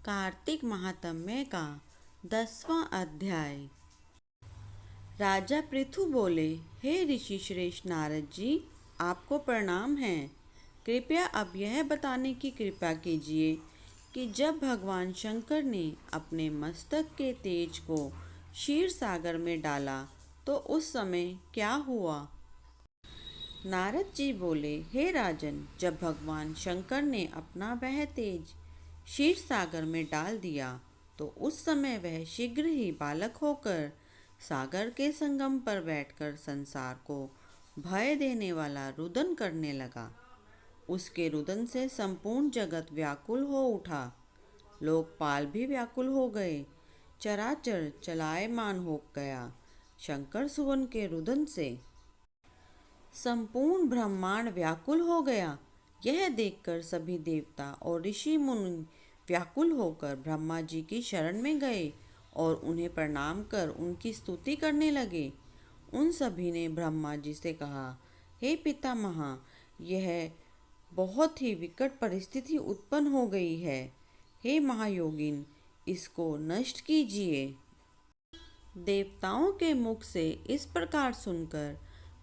कार्तिक महात्म्य का 10वां अध्याय। राजा पृथु बोले, हे ऋषि श्रेष्ठ नारद जी, आपको प्रणाम है। कृपया अब यह बताने की कृपा कीजिए कि जब भगवान शंकर ने अपने मस्तक के तेज को क्षीर सागर में डाला तो उस समय क्या हुआ। नारद जी बोले, हे राजन, जब भगवान शंकर ने अपना वह तेज क्षीर सागर में डाल दिया तो उस समय वह शीघ्र ही बालक होकर सागर के संगम पर बैठकर संसार को भय देने वाला रुदन करने लगा। उसके रुदन से संपूर्ण जगत व्याकुल हो उठा, लोकपाल भी व्याकुल हो गए, चराचर चलायमान हो गया। शंकर सुवन के रुदन से संपूर्ण ब्रह्मांड व्याकुल हो गया। यह देखकर सभी देवता और ऋषि मुनि व्याकुल होकर ब्रह्मा जी की शरण में गए और उन्हें प्रणाम कर उनकी स्तुति करने लगे। उन सभी ने ब्रह्मा जी से कहा, हे पितामह, यह बहुत ही विकट परिस्थिति उत्पन्न हो गई है। हे महायोगिन, इसको नष्ट कीजिए। देवताओं के मुख से इस प्रकार सुनकर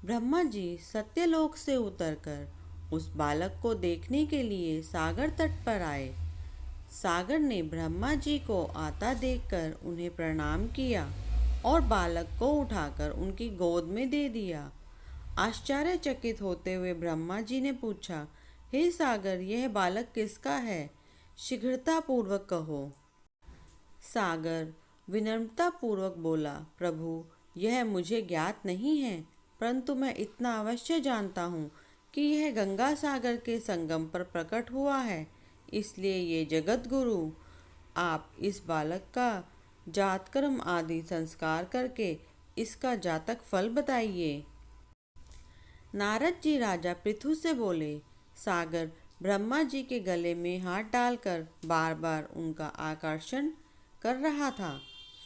ब्रह्मा जी सत्यलोक से उतरकर उस बालक को देखने के लिए सागर तट पर आए। सागर ने ब्रह्मा जी को आता देखकर उन्हें प्रणाम किया और बालक को उठाकर उनकी गोद में दे दिया। आश्चर्यचकित होते हुए ब्रह्मा जी ने पूछा, हे सागर, यह बालक किसका है? शीघ्रता पूर्वक कहो। सागर विनम्रता पूर्वक बोला, प्रभु, यह मुझे ज्ञात नहीं है, परंतु मैं इतना अवश्य जानता हूँ कि यह गंगा सागर के संगम पर प्रकट हुआ है। इसलिए ये जगत गुरु, आप इस बालक का जातकर्म आदि संस्कार करके इसका जातक फल बताइए। नारद जी राजा पृथु से बोले, सागर ब्रह्मा जी के गले में हाथ डालकर बार बार उनका आकर्षण कर रहा था।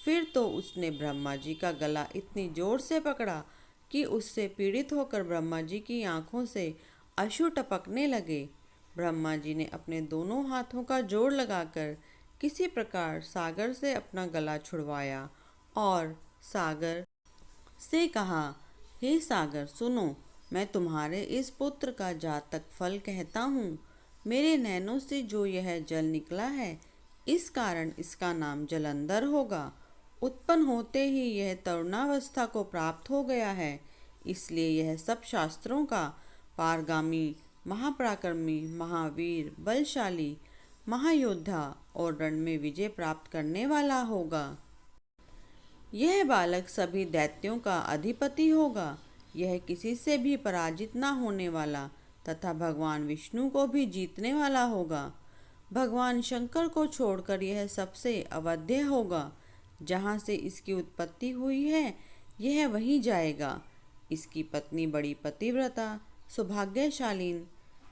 फिर तो उसने ब्रह्मा जी का गला इतनी जोर से पकड़ा कि उससे पीड़ित होकर ब्रह्मा जी की आंखों से अश्रु टपकने लगे। ब्रह्मा जी ने अपने दोनों हाथों का जोड़ लगाकर किसी प्रकार सागर से अपना गला छुड़वाया और सागर से कहा, हे सागर, सुनो, मैं तुम्हारे इस पुत्र का जातक फल कहता हूँ। मेरे नैनों से जो यह जल निकला है, इस कारण इसका नाम जलंधर होगा। उत्पन्न होते ही यह तरुणावस्था को प्राप्त हो गया है, इसलिए यह सब शास्त्रों का पारगामी, महापराक्रमी, महावीर, बलशाली, महायोद्धा और रण में विजय प्राप्त करने वाला होगा। यह बालक सभी दैत्यों का अधिपति होगा। यह किसी से भी पराजित न होने वाला तथा भगवान विष्णु को भी जीतने वाला होगा। भगवान शंकर को छोड़कर यह सबसे अवध्य होगा। जहाँ से इसकी उत्पत्ति हुई है, यह वहीं जाएगा। इसकी पत्नी बड़ी पतिव्रता, सौभाग्यशालीन,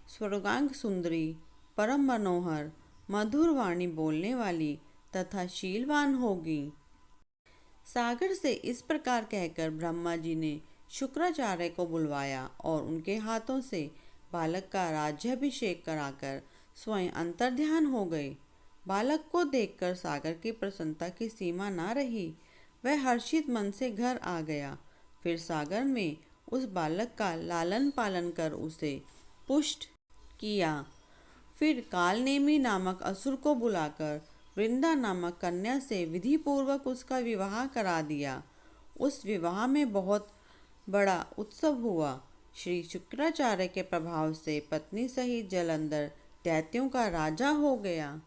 स्वर्गांग सुंदरी, परम मनोहर, मधुर वाणी बोलने वाली तथा शीलवान होगी। सागर से इस प्रकार कहकर ब्रह्मा जी ने शुक्राचार्य को बुलवाया और उनके हाथों से बालक का राज्याभिषेक कराकर स्वयं अंतर्ध्यान हो गए। बालक को देखकर सागर की प्रसन्नता की सीमा ना रही। वह हर्षित मन से घर आ गया। फिर सागर में उस बालक का लालन पालन कर उसे पुष्ट किया। फिर कालनेमी नामक असुर को बुलाकर वृंदा नामक कन्या से विधि पूर्वक उसका विवाह करा दिया। उस विवाह में बहुत बड़ा उत्सव हुआ। श्री शुक्राचार्य के प्रभाव से पत्नी सहित जलंधर दैत्यों का राजा हो गया।